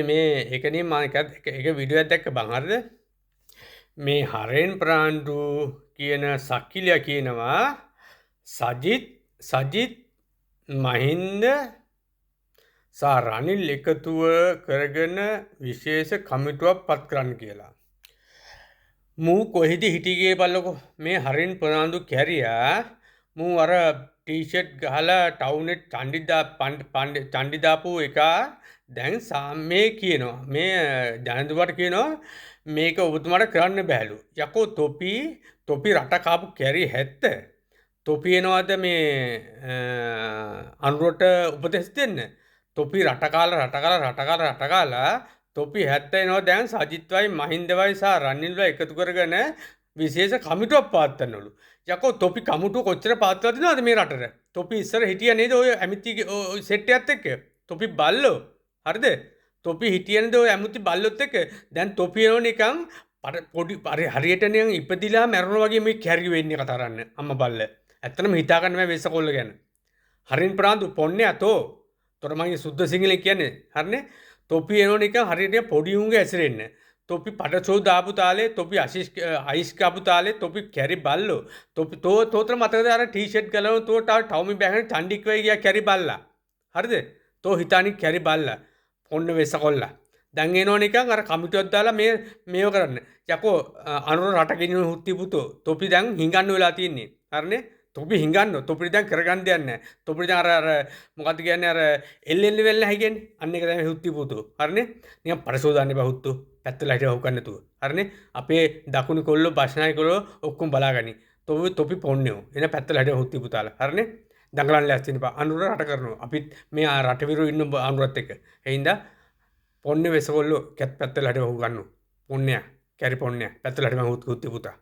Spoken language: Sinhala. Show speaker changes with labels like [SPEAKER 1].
[SPEAKER 1] මේ එකනේ මම එක වීඩියෝ එකක් දැක්ක බං හරිද? මේ හරෙන් ප්‍රාන්දු කියන සක්කිලියා කියනවා සජිත් මහින්ද සහ රනිල් එකතුව කරගෙන විශේෂ කමිටුවක් පත් කරන්න කියලා. මූ කොහෙද හිටියේ බලකො මේ හරින් ප්‍රනාන්දු කැරියා මූ අර ටී-ෂර්ට් ගහලා ටවුන් එක චණ්ඩි දාපු එක දැන් සාම්මේ කියනවා මේ ජනදුවට කියනවා මේක ඔබතුමාට කරන්න බෑලු යකෝ තොපි රට කාපු කැරි හැත්ත තොපි එනවාද මේ අනුරට උපදෙස් දෙන්න තොපි රටකාලා තොපි හැත්ත එනවා දැන් සජිත්වයි මහින්දවයි සහ රනිල්ව එකතු කරගෙන විශේෂ කමිටුවක් පාත්තන්නලු යකෝ තොපි කමුටුව කොච්චර පාත්තලා දෙනවද මේ රටට තොපි ඉස්සර හිටියා නේද ඔය ඇමිති සෙට් එකත් එක්ක තොපි බල්ලෝ හරිද තොපි හිටියා නේද ඔය ඇමිති බල්ලොත් එක්ක දැන් තොපි එනවා නිකන් පොඩි හරියට නිකන් ඉපදිලා මැරුණා වගේ මේ කැරි වෙන්නේ කතා කරන්න අම්මා බල්ල ඇත්තටම හිතා ගන්න බෑ වෙස්සකොල්ල ගැන හරින් ප්‍රාන්දු පොන්නේ අතෝ තොර මගේ සුද්ධ සිංහලෙන් කියන්නේ හරිනේ තොපි එනවා නිකන් හරියට පොඩි උන්ගේ ඇසිරෙන්න තොපි පටසෝ දාපු තාලේ තොපි අයිස් කාපු තාලේ තොපි කැරි බල්ලෝ තොපි තෝතර මතකද අර ටී-ෂර්ට් ගලවන තෝ ටවුමි බෑගෙන චණ්ඩික් වෙයි ගියා කැරි බල්ලා හරිද තෝ හිතානි කැරි බල්ලා ඔන්න වෙස්සකොල්ලා දැන් එනවා නිකන් අර කමිටුවක් දාලා මේව කරන්න යකෝ අනුර රට ගෙනියන හුත්ති පුතෝ තොපි දැන් හිඟන්න වෙලා තියෙන්නේ හරිනේ තොපි හිඟන්න තොපි දැන් කරගන්න දෙයක් නැහැ තොපි දැන් අර මොකද්ද කියන්නේ අර එල්ලෙල්ල වෙල්ල හැගෙන්නේ අන්න එක තමයි හුත්ති පුතෝ හරිනේ නිකන් පරසෝ දාන්න බෑ හුත්තු පැත්තලා හිටව හොකන්න නැතුව හරිනේ අපේ දකුණු කොල්ලෝ බස්නායි කොල්ලෝ ඔක්කොම බලාගනි තොපි පොන්නේෝ එන පැත්තලා හිටව හුත්ති පුතාලා හරිනේ දඟලන්න ලෑස්ති ඉන්න බා අනුර රට කරනවා අපිත් මේ රට විරු ඉන්න අනුරත් එක්ක එහින්දා පොන්නේ වෙසකොල්ලෝ කැත් පැත්තලා හිටව හොගන්නු පොන්නයා කැරි පොන්නයා පැත්තලා හිටව හුත්ති පුතා